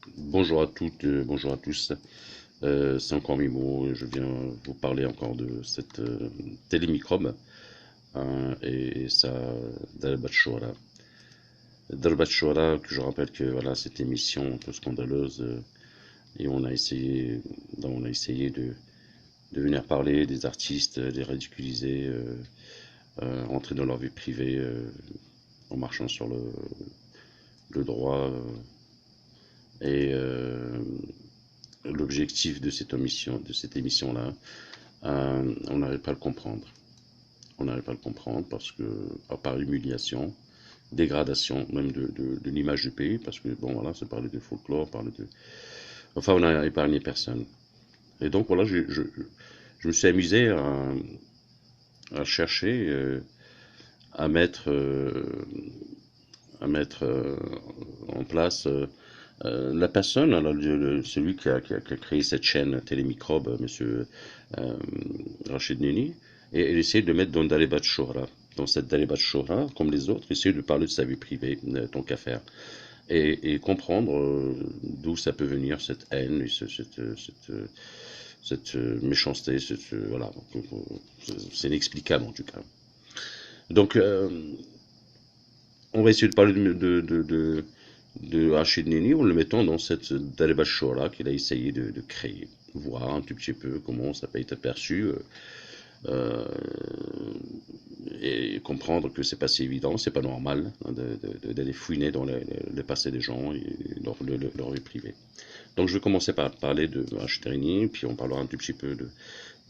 Bonjour à toutes, bonjour à tous. C'est encore Mimo et je viens vous parler encore de cette télémicrobe et ça d'Al Bachora. D'Al Bachora, que je rappelle que voilà, cette émission un peu scandaleuse et on a essayé de venir parler des artistes, les ridiculiser, entrer dans leur vie privée en marchant sur le droit et l'objectif de cette émission-là, on n'arrive pas à le comprendre. On n'arrive pas à le comprendre parce que, à part humiliation, dégradation même de l'image du pays, parce que, bon, voilà, c'est parler de folklore, parler de... Enfin, on n'a épargné personne. Et donc, voilà, je me suis amusé à chercher, à mettre, euh, à mettre en place la personne, alors, celui qui a créé cette chaîne Télémicrobe, monsieur Rachid Nini, et essayer de mettre dans Dalibat Shohra. Dans cette Dalibat Shohra, comme les autres, essayer de parler de sa vie privée, tant qu'à faire. Et comprendre d'où ça peut venir, cette haine, et cette méchanceté, voilà. C'est inexplicable en tout cas. Donc, on va essayer de parler de Rachid Nini en le mettant dans cette Dalebachora qu'il a essayé de créer. Voir un tout petit peu comment ça peut être aperçu euh, et comprendre que c'est pas si évident, c'est pas normal hein, d'aller fouiner dans le passé des gens et leur vie privée. Donc je vais commencer par parler de Rachid Nini, puis on parlera un tout petit peu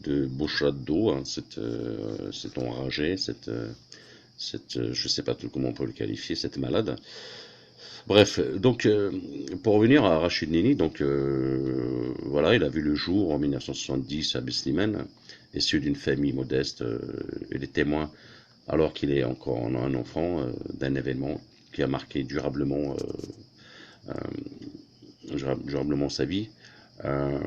de Bouchra d'eau, hein, cette enragée, je sais pas tout comment on peut le qualifier, cette malade. Bref, donc pour revenir à Rachid Nini, donc voilà, il a vu le jour en 1970 à Beslimen, issu d'une famille modeste. Il est témoin, alors qu'il est encore un enfant, d'un événement qui a marqué durablement sa vie. Euh,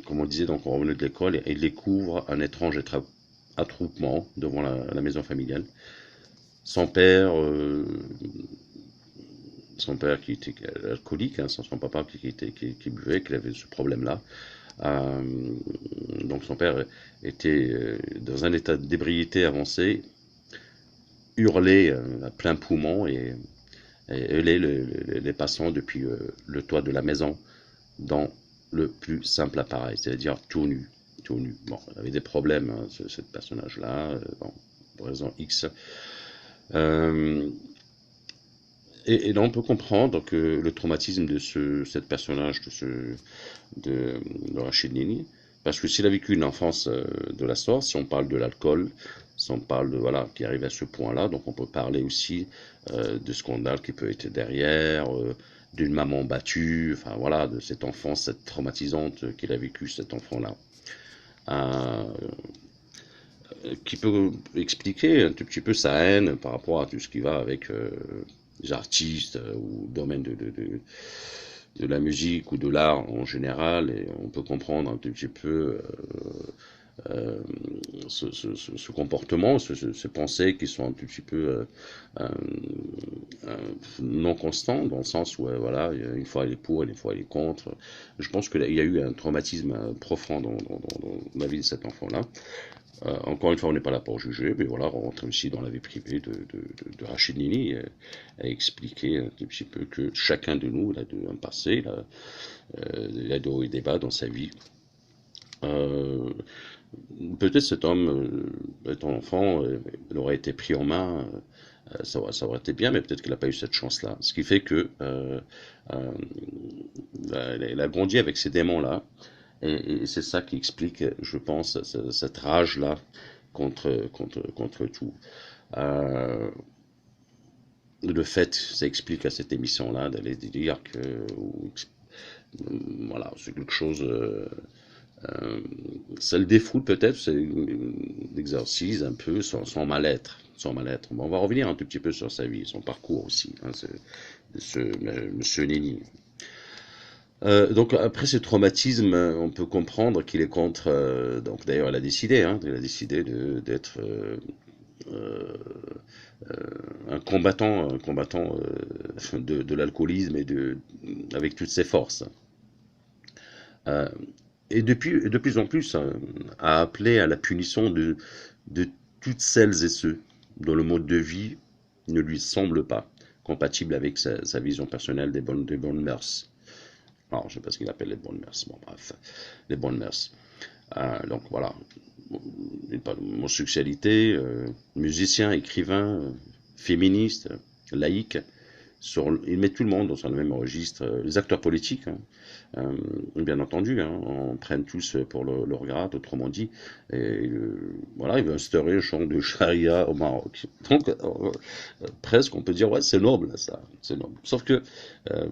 Comme on disait, donc on revenait de l'école et il découvre un étrange attroupement devant la maison familiale. Son père, euh, son père qui était alcoolique, hein, son papa qui buvait, qui avait ce problème-là. Euh, donc son père était dans un état d'ébriété avancé, hurlait à plein poumon et hurlait les passants depuis le toit de la maison dans le plus simple appareil, c'est-à-dire tout nu. Tout nu. Bon, il avait des problèmes, hein, ce personnage-là, bon, pour raison X. Euh, et là, on peut comprendre que le traumatisme de cet personnage, de Rachid Nini, parce que s'il a vécu une enfance de la sorte, si on parle de l'alcool, si on parle de, voilà, qui arrive à ce point-là, donc on peut parler aussi de scandale qui peut être derrière, d'une maman battue, enfin voilà, de cette enfance, cette traumatisante qu'il a vécu, cet enfant-là. Euh, qui peut expliquer un tout petit peu sa haine par rapport à tout ce qui va avec les artistes ou le domaine de la musique ou de l'art en général, et on peut comprendre un tout petit peu euh, ce comportement, ce pensées qui sont un tout petit peu euh, non constants, dans le sens où voilà, une fois elle est pour, et une fois elle est contre. Je pense qu'il y a eu un traumatisme profond dans la vie de cet enfant-là. Encore une fois, on n'est pas là pour juger, mais voilà, on rentre aussi dans la vie privée de Rachid Nini et expliquer un petit peu que chacun de nous il a un passé, il a de hauts et des bas dans sa vie. Euh, Peut-être cet homme, étant enfant, il aurait été pris en main, ça aurait été bien, mais peut-être qu'il n'a pas eu cette chance-là. Ce qui fait que euh, il a grandi avec ces démons-là, et c'est ça qui explique, je pense, cette rage-là contre tout. Euh, le fait, ça explique à cette émission-là d'aller dire que, voilà, c'est quelque chose, euh, ça le défoule peut-être, c'est l'exercice un peu son mal-être, son mal-être. Bon, on va revenir un tout petit peu sur sa vie, son parcours aussi, hein, Monsieur Nini. Donc après ce traumatisme, on peut comprendre qu'il est contre. Donc d'ailleurs, elle a décidé, hein, elle a décidé d'être euh, un combattant de l'alcoolisme avec toutes ses forces. Euh, et de plus en plus, a appelé à la punition de toutes celles et ceux dont le mode de vie ne lui semble pas compatible avec sa vision personnelle des bonnes mœurs. Alors, je ne sais pas ce qu'il appelle les bonnes mœurs. Bon, bref, les bonnes mœurs. Donc voilà, il parle d'homosexualité, musicien, écrivain, féministe, laïque. Il met tout le monde dans le même registre. Les acteurs politiques, hein, bien entendu, hein, on prenne tous pour leur grade, autrement dit. Et voilà, il veut instaurer un champ de charia au Maroc. Donc, presque, on peut dire, ouais, c'est noble, ça, c'est noble. Sauf que, euh,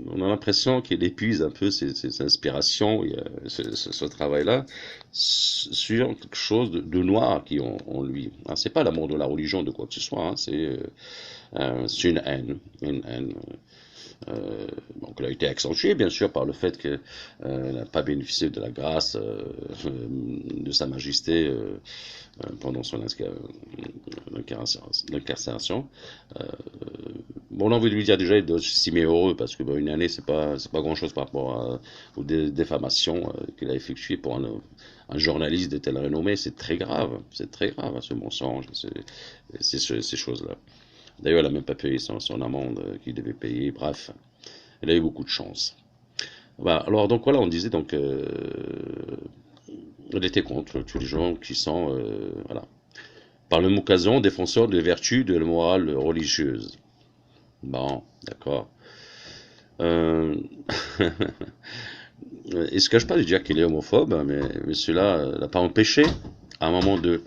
on a l'impression qu'il épuise un peu ses inspirations, et, ce travail-là, sur quelque chose de noir qui en lui. Hein, c'est pas l'amour de la religion, de quoi que ce soit, hein, c'est une haine, une haine. Donc, elle a été accentuée, bien sûr, par le fait qu'elle n'a pas bénéficié de la grâce de Sa Majesté pendant son incarcération. Euh, bon, on a envie de lui dire déjà, il doit s'estimer heureux, parce que une année, c'est pas grand-chose par rapport aux diffamations qu'il a effectuées pour un journaliste de telle renommée. C'est très grave, hein, ce mensonge, ces choses-là. D'ailleurs, elle n'a même pas payé son amende qu'il devait payer. Bref, elle a eu beaucoup de chance. Voilà, alors, donc voilà, on disait donc, elle était contre tous les gens qui sont, voilà, par le même occasion, défenseurs des vertus de la morale religieuse. Bon, d'accord. Euh, il se cache pas de dire qu'il est homophobe, hein, mais cela l'a pas empêché, à un moment de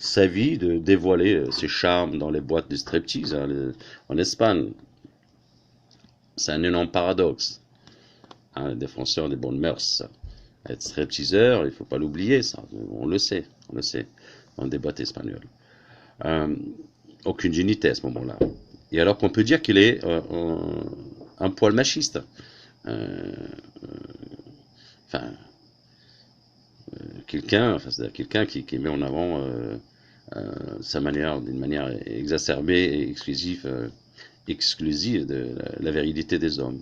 sa vie, de dévoiler ses charmes dans les boîtes de striptease, hein, en Espagne. C'est un énorme paradoxe. Hein, défenseur des bonnes mœurs. Être stripteaseur, il ne faut pas l'oublier, ça. On le sait, dans le débat espagnol. Euh, Aucune dignité à ce moment-là. Et alors qu'on peut dire qu'il est un poil machiste. Euh, enfin, c'est-à-dire quelqu'un qui met en avant sa manière, d'une manière exacerbée et exclusive de la virilité des hommes.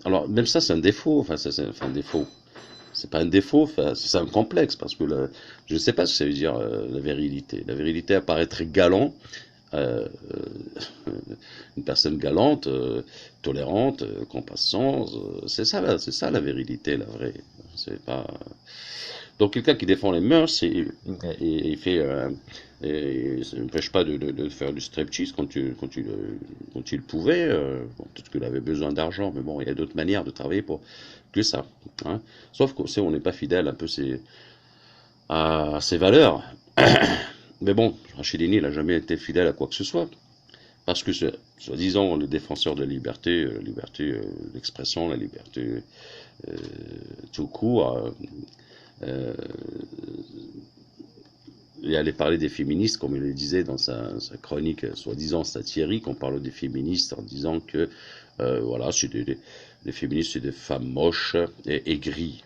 Alors, même ça, c'est un défaut. C'est un défaut. C'est pas un défaut, c'est un complexe, parce que je ne sais pas ce que ça veut dire la virilité. La virilité apparaît très galant, euh, une personne galante, tolérante, compassante, c'est ça la virilité, la vraie. C'est pas. Donc quelqu'un qui défend les mœurs et fait, et ça n'empêche pas de faire du striptease quand il pouvait. Bon, peut-être qu'il avait besoin d'argent, mais bon, il y a d'autres manières de travailler pour que ça. Hein. Sauf qu'on on n'est pas fidèle un peu à ses valeurs. Mais bon, Rachidini n'a jamais été fidèle à quoi que ce soit. Parce que, soi-disant, le défenseur de la liberté d'expression, la liberté euh, tout court, euh, il allait parler des féministes, comme il le disait dans sa chronique soi-disant satirique. On parle des féministes en disant que voilà, les féministes, c'est des femmes moches et aigries.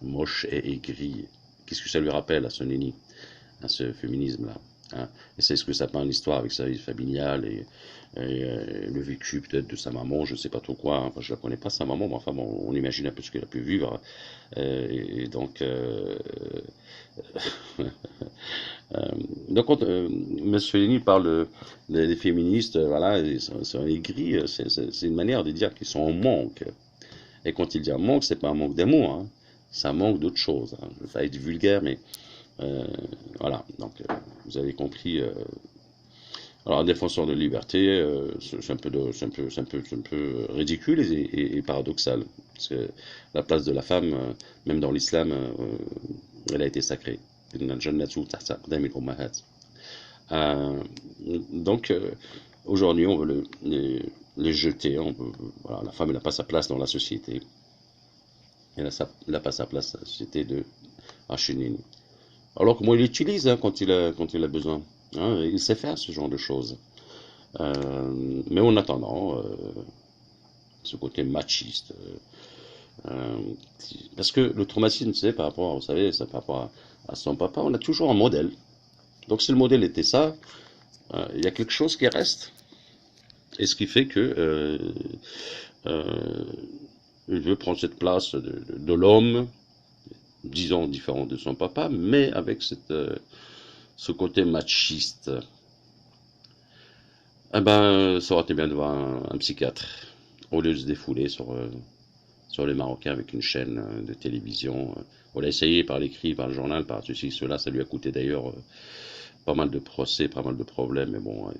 Moches et aigries. Qu'est-ce que ça lui rappelle à ce Nini, à ce féminisme-là? Hein. Et c'est ce que ça peint l'histoire avec sa vie familiale et le vécu peut-être de sa maman, je ne sais pas trop quoi. Enfin, je ne la connais pas sa maman, mais enfin, bon, on imagine un peu ce qu'elle a pu vivre. Et donc, Euh, donc, quand Mussolini parle des féministes, voilà, ils sont aigris, c'est une manière de dire qu'ils sont en manque. Et quand il dit un manque, c'est pas un manque d'amour, hein, c'est un manque d'autre chose. Hein. Je ne vais pas être vulgaire, mais euh, voilà. Donc, vous avez compris. Alors, un défenseur de liberté, c'est un peu, c'est un peu ridicule et paradoxal, parce que la place de la femme, même dans l'islam, elle a été sacrée. Euh, donc, aujourd'hui, on veut les jeter. Voilà, la femme, elle n'a pas sa place dans la société. Elle n'a pas sa place dans la société de Hachinini. Alors que moi, il l'utilise hein, quand il a besoin. Hein, il sait faire ce genre de choses. Mais en attendant, ce côté machiste. Parce que le traumatisme, c'est par rapport, vous savez, c'est par rapport à son papa, on a toujours un modèle. Donc si le modèle était ça, il y a quelque chose qui reste. Et ce qui fait que euh, il veut prendre cette place de l'homme, disons différent de son papa, mais avec ce côté machiste. Eh ben, ça aurait été bien de voir un psychiatre, au lieu de se défouler sur les Marocains avec une chaîne de télévision. On l'a essayé par l'écrit, par le journal, par ceci, cela. Ça lui a coûté d'ailleurs pas mal de procès, pas mal de problèmes, mais bon,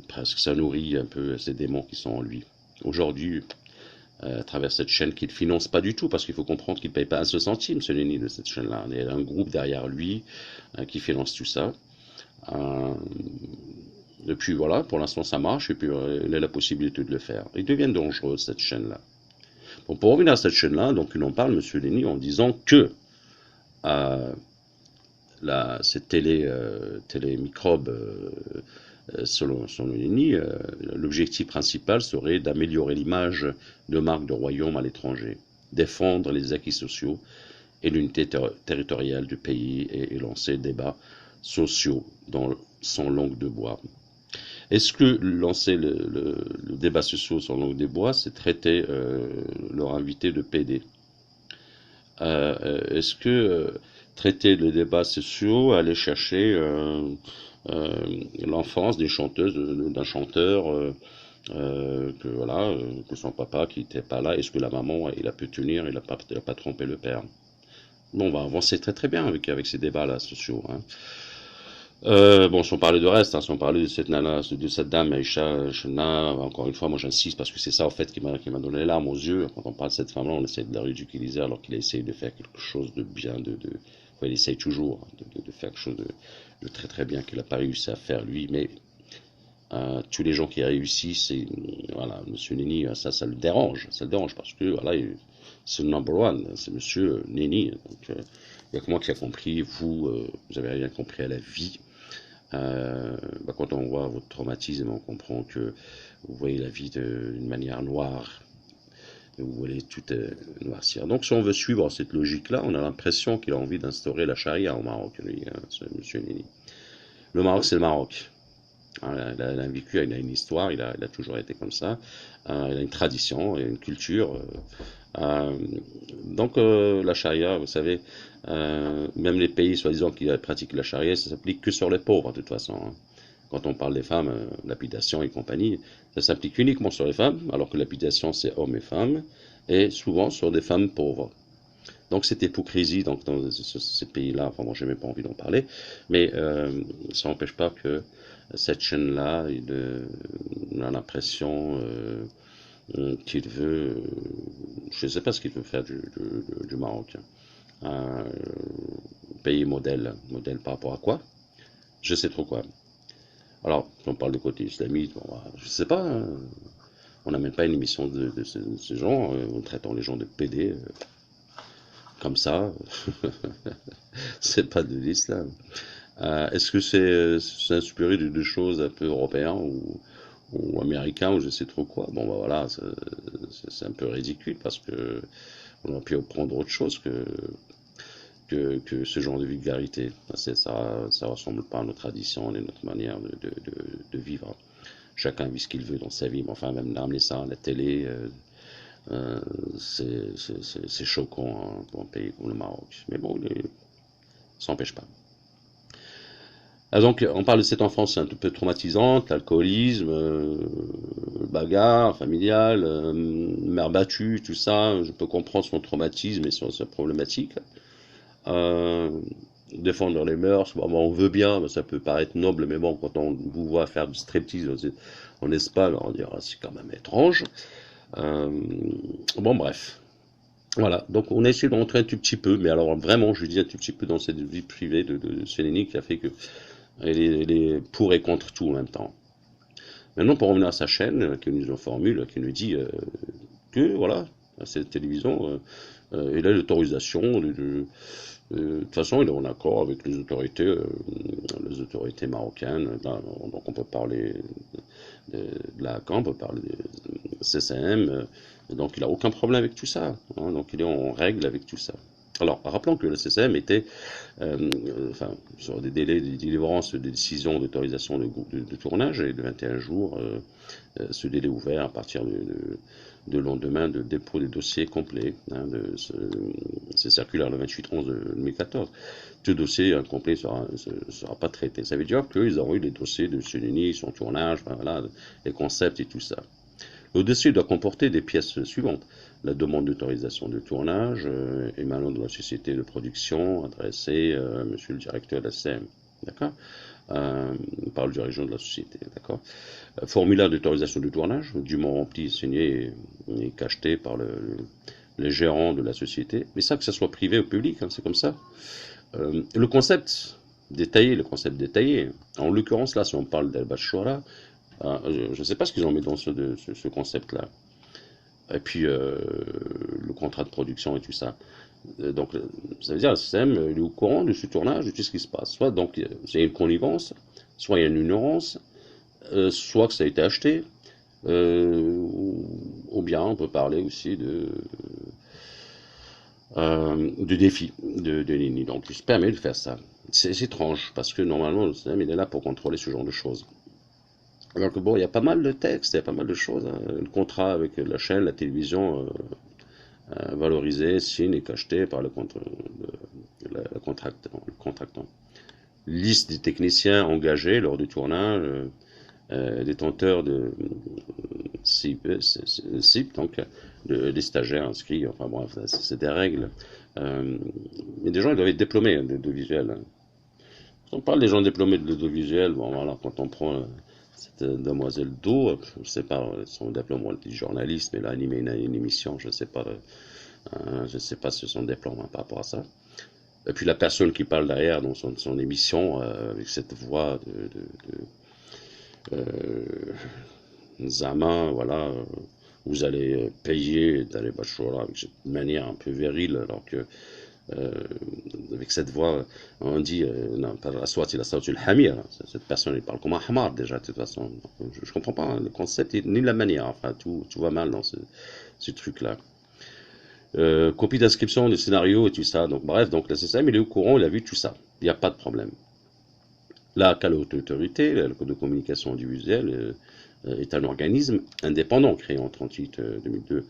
presque ça nourrit un peu ces démons qui sont en lui. Aujourd'hui, à travers cette chaîne qu'il ne finance pas du tout, parce qu'il faut comprendre qu'il ne paye pas un seul centime, ce Lenny, de cette chaîne-là. Il y a un groupe derrière lui qui finance tout ça. Euh, et puis voilà, pour l'instant ça marche, et puis il a la possibilité de le faire. Il devient dangereux, cette chaîne-là. Bon, pour revenir à cette chaîne-là, donc il en parle, M. Lenny, en disant que euh, cette télémicrobe, selon Lenny, l'objectif principal serait d'améliorer l'image de marque de royaume à l'étranger, défendre les acquis sociaux et l'unité territoriale du pays et lancer des débats sociaux dans son langue de bois. Est-ce que lancer le débat social sur langue de bois, c'est traiter leur invité de PD? Est-ce que traiter le débat sociaux, aller chercher l'enfance des chanteuses, d'un chanteur, que voilà, que son papa qui n'était pas là, est-ce que la maman, il a pu tenir, il a pas trompé le père? Bon, on va avancer très très bien avec ces débats-là sociaux, hein. Bon, si on parlait de reste, hein, si on parlait de cette nana, de cette dame, Aïcha Chena, encore une fois, moi j'insiste parce que c'est ça, en fait, qui m'a donné les larmes aux yeux. Quand on parle de cette femme-là, on essaie de la ridiculiser alors qu'il a essayé de faire quelque chose de bien, enfin, il essaye toujours de faire quelque chose de très très bien qu'il n'a pas réussi à faire lui, mais tous les gens qui réussissent, et voilà, Monsieur Nini, ça le dérange parce que voilà, c'est le number one, c'est Monsieur Nini. Donc, il y a que moi qui a compris, vous avez rien compris à la vie. Quand on voit votre traumatisme, on comprend que vous voyez la vie d'une manière noire, et vous voulez tout noircir. Donc, si on veut suivre cette logique-là, on a l'impression qu'il a envie d'instaurer la charia au Maroc, lui, hein, ce Monsieur Nini. Le Maroc, c'est le Maroc. Il a vécu, il a une histoire, il a toujours été comme ça. Il a une tradition, il a une culture. Euh, donc la charia, vous savez, même les pays soi-disant qui pratiquent la charia, ça s'applique que sur les pauvres de toute façon, hein. Quand on parle des femmes, lapidation et compagnie, ça s'applique uniquement sur les femmes, alors que lapidation c'est hommes et femmes, et souvent sur des femmes pauvres. Donc cette hypocrisie donc, dans ces pays-là, enfin moi j'ai même pas envie d'en parler, mais ça n'empêche pas que cette chaîne-là, il a l'impression qu'il veut, je ne sais pas ce qu'il veut faire du Maroc, hein. Pays modèle par rapport à quoi? Je sais trop quoi. Alors, on parle de côté islamiste, bon, je sais pas, hein. On n'amène pas une émission de ce genre, en traitant les gens de PD, comme ça, c'est pas de l'islam. Est-ce que c'est inspiré de choses un peu européennes ou américains ou je sais trop quoi? Bon, bah voilà, c'est un peu ridicule parce que on aurait pu prendre autre chose que ce genre de vulgarité. Ça ressemble pas à nos traditions et notre manière de vivre. Chacun vit ce qu'il veut dans sa vie, mais enfin, même d'amener ça à la télé, c'est choquant, hein, pour un pays comme le Maroc. Mais bon, ça n'empêche pas. Donc, on parle de cette enfance un peu traumatisante, l'alcoolisme, bagarre familiale, mère battue, tout ça. Je peux comprendre son traumatisme et sa problématique. Euh, Défendre les mœurs, bon, on veut bien, ça peut paraître noble, mais bon, quand on vous voit faire du striptease en Espagne, on dira c'est quand même étrange. Euh, bon, bref. Voilà, donc on a essayé de rentrer un tout petit peu, mais alors vraiment, je dis un tout petit peu dans cette vie privée de Sélénie qui a fait que elle est pour et contre tout en même temps. Maintenant, pour revenir à sa chaîne, qui nous en formule, qui nous dit que, voilà, à cette télévision, il a l'autorisation de toute façon, il est en accord avec les autorités marocaines. Donc, on peut parler de la CAN, on peut parler de CCM. Donc, il n'a aucun problème avec tout ça, hein. Donc, il est en règle avec tout ça. Alors, rappelons que le CCM était, enfin, sur des délais de délivrance des décisions d'autorisation de tournage et de 21 jours, ce délai ouvert à partir de lendemain de dépôt des dossiers complets, hein, c'est circulaire le 28/11 de 2014. Ce dossier incomplet ne sera pas traité. Ça veut dire qu'ils auront eu les dossiers de Cellini, son tournage, enfin, voilà, les concepts et tout ça. Le dossier doit comporter des pièces suivantes. La demande d'autorisation de tournage émanant de la société de production adressée monsieur le directeur de la SEM. D'accord, par le dirigeant de la société. D'accord. Formulaire d'autorisation de tournage, dûment rempli, signé et cacheté par le gérant de la société. Mais ça, que ce soit privé ou public, hein, c'est comme ça. Le concept détaillé, en l'occurrence là, si on parle d'Al-Bashara, je ne sais pas ce qu'ils ont mis dans ce concept-là. Et puis le contrat de production et tout ça. Donc ça veut dire le système il est au courant de ce tournage, de tout ce qui se passe. Soit donc c'est une connivence, soit il y a une ignorance, soit que ça a été acheté, ou bien on peut parler aussi de défi de Nini. Donc il se permet de faire ça. C'est étrange, parce que normalement le système il est là pour contrôler ce genre de choses. Alors que bon, il y a pas mal de textes, il y a pas mal de choses, hein. Le contrat avec la chaîne, la télévision, valorisé, signé et cacheté par le contractant. Liste des techniciens engagés lors du tournage, détenteurs de CIP, donc des stagiaires inscrits, enfin bref, c'est des règles. Mais des gens ils doivent être diplômés d'audiovisuel. Hein. Quand on parle des gens diplômés de l'audiovisuel, bon voilà, quand on prend cette demoiselle Do, je sais pas son diplôme de journaliste, mais elle a animé une émission, je sais pas. Je ne sais pas si son diplôme hein, par rapport à ça. Et puis la personne qui parle derrière dans son émission, avec cette voix Zama, voilà, vous allez payer d'aller Bachora avec cette manière un peu virile, alors que avec cette voix, on dit, non, pas la soit il a sauté le hamir. Cette personne, elle parle comme un hamar déjà, de toute façon. Je comprends pas hein, le concept ni la manière, enfin, tout va mal dans ce truc-là. Copie d'inscription du scénario et tout ça. Donc bref, donc le système il est au courant, il a vu tout ça. Il n'y a pas de problème. La quelle autorité, le code de communication audiovisuelle est un organisme indépendant créé en 38-2002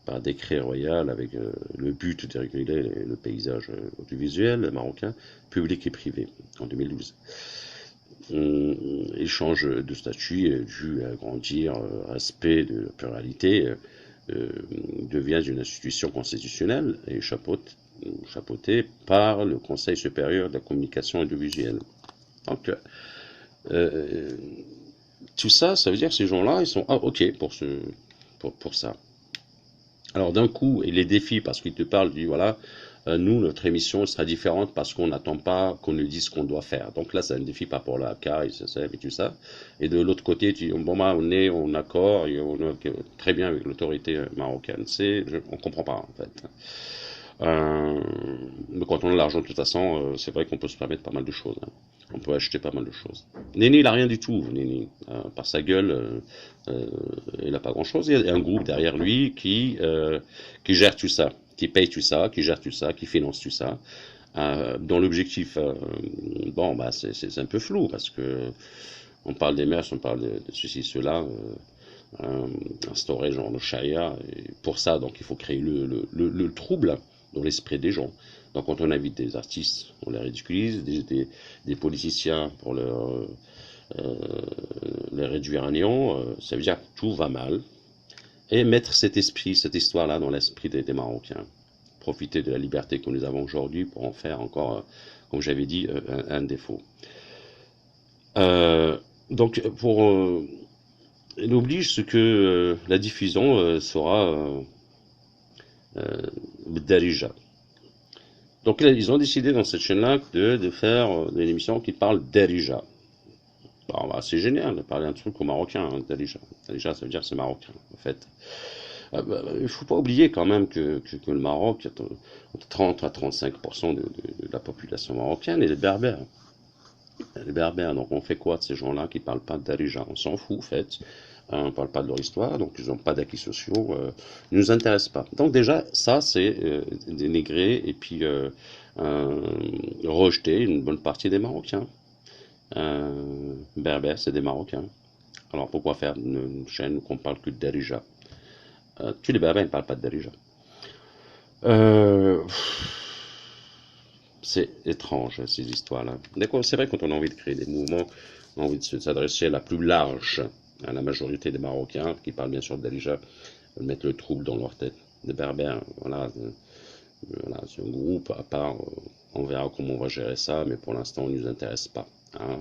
par décret royal avec le but de réguler le paysage audiovisuel marocain, public et privé, en 2012. Échange de statut dû à grandir, respect de la pluralité, devient une institution constitutionnelle et chapeautée par le Conseil supérieur de la communication audiovisuelle. Donc, euh, tout ça, ça veut dire que ces gens-là, ils sont OK pour ça. Alors d'un coup, il les défie parce qu'ils te parlent du voilà, nous, notre émission sera différente parce qu'on n'attend pas qu'on nous dise ce qu'on doit faire. Donc là, c'est un défi par rapport à la CAI, et tout ça. Et de l'autre côté, tu dis, bon, bah, on est en accord, on est très bien avec l'autorité marocaine. On comprend pas, en fait. Mais quand on a l'argent, de toute façon, c'est vrai qu'on peut se permettre pas mal de choses. Hein. On peut acheter pas mal de choses. Néni, il a rien du tout, Néni. Par sa gueule, il n'a pas grand-chose. Il y a un groupe derrière lui qui gère tout ça, qui paye tout ça, qui gère tout ça, qui finance tout ça. Dont l'objectif, bon, bah, c'est un peu flou parce que on parle des mœurs, on parle de ceci, cela. Instaurer genre le charia. Et pour ça, donc, il faut créer le trouble dans l'esprit des gens. Donc, quand on invite des artistes, on les ridiculise, des politiciens pour les réduire à néant, ça veut dire que tout va mal. Et mettre cet esprit, cette histoire-là dans l'esprit des Marocains. Profiter de la liberté que nous avons aujourd'hui pour en faire encore, comme j'avais dit, un défaut. Donc, il oblige ce que la diffusion sera Darija. Donc ils ont décidé dans cette chaîne-là de faire une émission qui parle Darija. Bon, bah, c'est génial de parler un truc au marocain, hein, Darija. Darija, ça veut dire c'est marocain, en fait. Il ne faut pas oublier quand même que le Maroc, entre 30 à 35% de la population marocaine est les berbères. Les berbères, donc on fait quoi de ces gens-là qui ne parlent pas de Darija? On s'en fout, en fait. On ne parle pas de leur histoire, donc ils n'ont pas d'acquis sociaux, ils ne nous intéressent pas. Donc déjà, ça, c'est dénigrer et puis euh, rejeter une bonne partie des Marocains. Berbères, c'est des Marocains. Alors pourquoi faire une chaîne où on parle que de Darija? Tous les Berbères ne parlent pas de Darija. Euh, c'est étrange, ces histoires-là. D'accord, c'est vrai, quand on a envie de créer des mouvements, on a envie de s'adresser à la plus large, à la majorité des Marocains, qui parlent bien sûr de Darija, mettre le trouble dans leur tête. Les Berbères, voilà, voilà, c'est un groupe à part, on verra comment on va gérer ça, mais pour l'instant, on ne nous intéresse pas. Hein.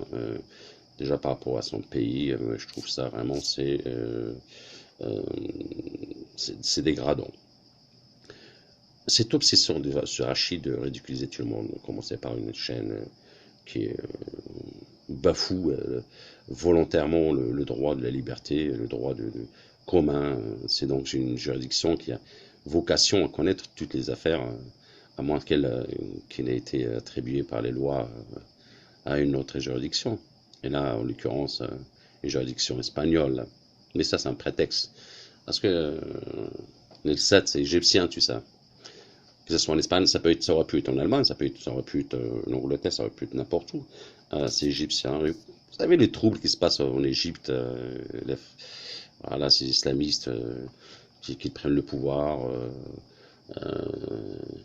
Déjà par rapport à son pays, je trouve ça vraiment, euh, c'est dégradant. Cette obsession de ce Rachid de ridiculiser tout le monde, commencer par une chaîne qui bafoue volontairement le droit de la liberté, le droit commun. C'est donc une juridiction qui a vocation à connaître toutes les affaires, à moins qu'elle ait été attribuée par les lois à une autre juridiction. Et là, en l'occurrence, une juridiction espagnole. Mais ça, c'est un prétexte. Parce que le 7, c'est égyptien, tu sais. Que ce soit en Espagne, ça aurait pu être en Allemagne, ça aurait pu être en Angleterre, ça aurait pu être n'importe où. C'est égyptien. Vous savez les troubles qui se passent en Égypte, voilà, ces islamistes qui prennent le pouvoir,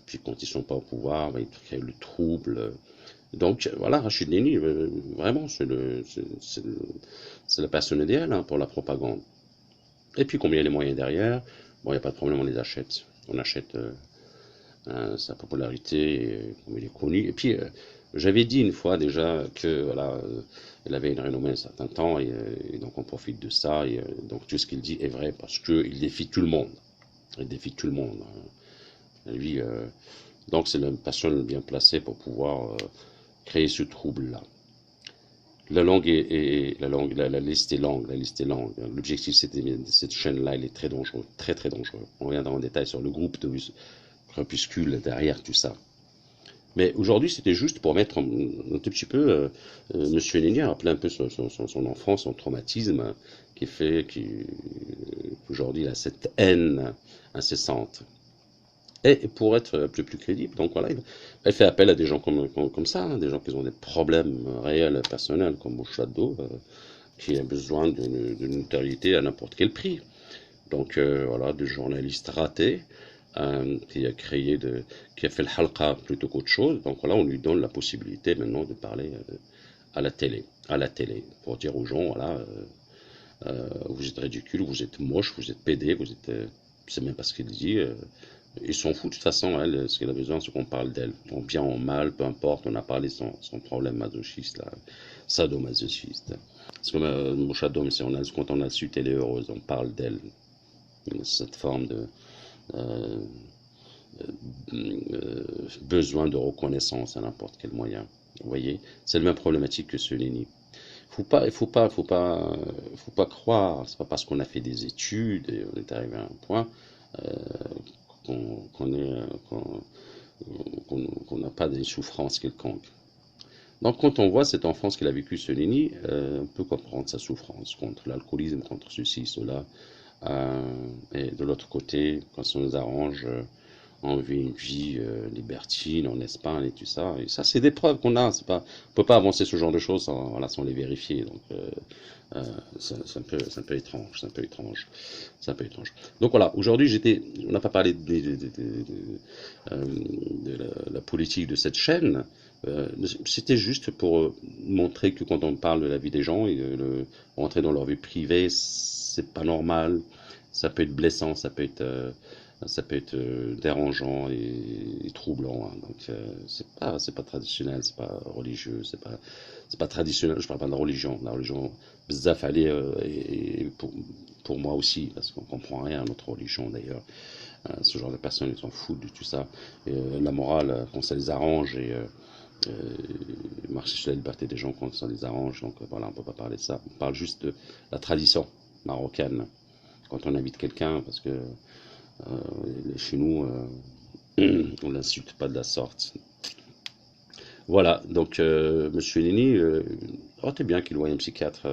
puis quand ils sont pas au pouvoir, ben, ils créent le trouble. Donc voilà, Rachid Nenni, vraiment, c'est la personne idéale hein, pour la propagande. Et puis combien il y a les moyens derrière, bon, il n'y a pas de problème, on les achète. On achète sa popularité, comme il est connu. Et puis, j'avais dit une fois déjà que voilà, elle avait une renommée un certain temps, et donc on profite de ça. Et donc tout ce qu'il dit est vrai parce qu'il défie tout le monde. Il défie tout le monde. Hein. Lui, donc c'est une personne bien placée pour pouvoir créer ce trouble-là. La langue la langue, la liste est longue, la liste est longue. L'objectif de cette chaîne-là, elle est très dangereux, très très dangereux. On reviendra en détail sur le groupe de crépuscule derrière tout ça. Mais aujourd'hui, c'était juste pour mettre un tout petit peu Monsieur Nenni, rappeler un peu son enfance, son traumatisme, qui fait qu'aujourd'hui il a cette haine incessante. Et pour être un peu plus crédible, donc voilà, elle fait appel à des gens comme ça, hein, des gens qui ont des problèmes réels, personnels, comme Bouchado, qui a besoin d'une notoriété à n'importe quel prix. Donc voilà, de journalistes ratés, qui a qui a fait le halqa plutôt qu'autre chose. Donc voilà, on lui donne la possibilité maintenant de parler à la télé, pour dire aux gens, voilà, vous êtes ridicule, vous êtes moche, vous êtes pédé, vous êtes, je sais même pas ce qu'il dit. Ils s'en fout de toute façon, elle, ce qu'elle a besoin, c'est qu'on parle d'elle. En bien, en mal, peu importe, on a parlé de son problème masochiste, là, sadomasochiste. Parce que Mouchadom, quand on a su qu'elle est heureuse, on parle d'elle. Cette forme de euh, besoin de reconnaissance à n'importe quel moyen. Vous voyez, c'est la même problématique que ce Léni. Faut pas croire. C'est pas parce qu'on a fait des études et on est arrivé à un point euh, qu'on est qu'on n'a pas des souffrances quelconques. Donc, quand on voit cette enfance qu'il a vécue, Solini, on peut comprendre sa souffrance contre l'alcoolisme, contre ceci, cela. Et de l'autre côté, quand ça nous arrange, on vit une vie libertine en Espagne et tout ça. Et ça, c'est des preuves qu'on a. C'est pas, on peut pas avancer ce genre de choses sans, voilà, sans les vérifier. Donc, c'est un peu étrange. C'est un peu étrange. C'est un peu étrange. Donc voilà, aujourd'hui, on n'a pas parlé de la politique de cette chaîne. C'était juste pour montrer que quand on parle de la vie des gens et rentrer dans leur vie privée, c'est pas normal. Ça peut être blessant, ça peut être dérangeant et troublant. Hein. Donc c'est pas traditionnel, c'est pas religieux, c'est pas traditionnel. Je parle pas de la religion. La religion, bzaf allez, et pour moi aussi, parce qu'on comprend rien à notre religion d'ailleurs. Ce genre de personnes, ils s'en foutent de tout ça. Et, la morale, quand ça les arrange et marcher sur la liberté des gens quand ça les arrange. Donc voilà, on peut pas parler de ça. On parle juste de la tradition marocaine quand on invite quelqu'un, parce que chez nous, on l'insulte pas de la sorte. Voilà, donc Monsieur Nini, oh, t'es bien qu'il voie un psychiatre.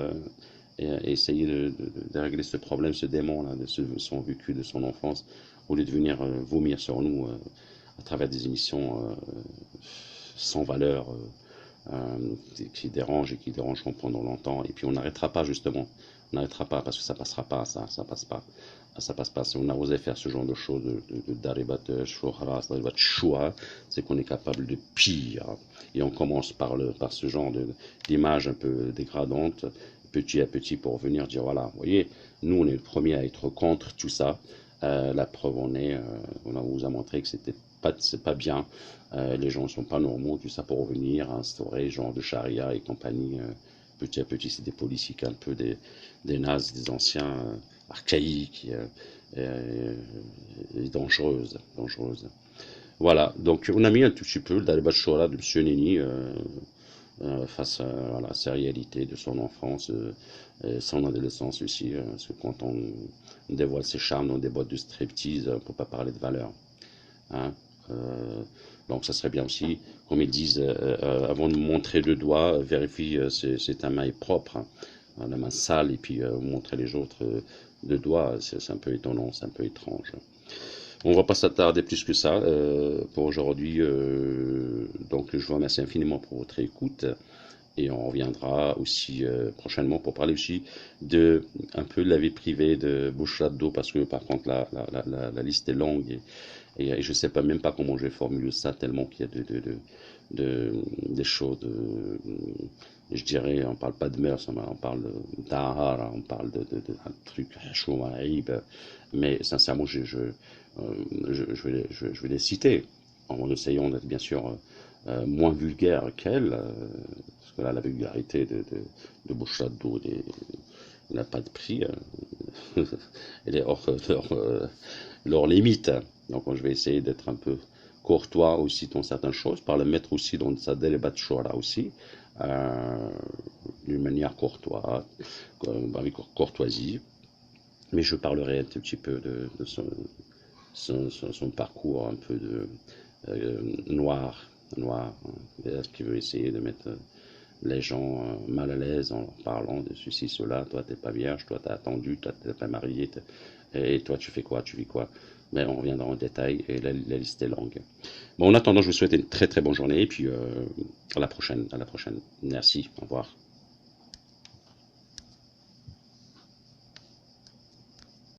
et essayer de régler ce problème, ce démon-là, de son vécu, de son enfance, au lieu de venir vomir sur nous à travers des émissions sans valeur, qui dérangent et qui dérangeront pendant longtemps. Et puis on n'arrêtera pas justement. On n'arrêtera pas parce que ça passera pas, ça passe pas. Ça passe pas. Si on a osé faire ce genre de choses, d'aribat shohara, d'aribat choua, c'est qu'on est capable de pire. Et on commence par ce genre d'image un peu dégradante, petit à petit, pour venir dire voilà, vous voyez, nous on est le premier à être contre tout ça. La preuve on vous a montré que c'est pas bien, les gens ne sont pas normaux, tout ça pour revenir à instaurer genre de charia et compagnie. Petit à petit, c'est des politiques un peu des nazes, des anciens archaïques et dangereuses. Voilà, donc on a mis un tout petit peu le Dalbat Shora de M. Nini face à sa réalité de son enfance, son adolescence aussi, parce que quand on dévoile ses charmes dans des boîtes de striptease, on ne peut pas parler de valeur. Hein. Donc ça serait bien aussi, comme ils disent, avant de montrer le doigt, vérifie si ta main est propre, hein, la main sale, et puis montrer les autres le doigt, c'est un peu étonnant, c'est un peu étrange. On ne va pas s'attarder plus que ça pour aujourd'hui. Donc je vous remercie infiniment pour votre écoute. Et on reviendra aussi prochainement pour parler aussi de un peu de la vie privée de Bouchra d'eau, parce que par contre la liste est longue et je ne sais pas même pas comment je vais formuler ça, tellement qu'il y a des choses, je dirais, on parle pas de mœurs, on parle d'ahar, on parle un truc chaud, mais sincèrement je vais les citer en essayant d'être bien sûr moins vulgaire qu'elle, parce que là la vulgarité de Bouchra d'eau n'a pas de prix, elle est hors limite. Donc je vais essayer d'être un peu courtois aussi dans certaines choses, par le mettre aussi dans sa débat de aussi, d'une manière courtoise, avec courtoisie. Mais je parlerai un tout petit peu de son parcours un peu noir, hein, qui veut essayer de mettre les gens mal à l'aise en leur parlant de ceci, cela. Toi, t'es pas vierge, toi, t'as attendu, toi, t'es pas marié, et toi, tu fais quoi, tu vis quoi? Mais on reviendra en détail, et la liste est longue. Bon, en attendant, je vous souhaite une très très bonne journée, et puis à la prochaine, à la prochaine. Merci, au revoir.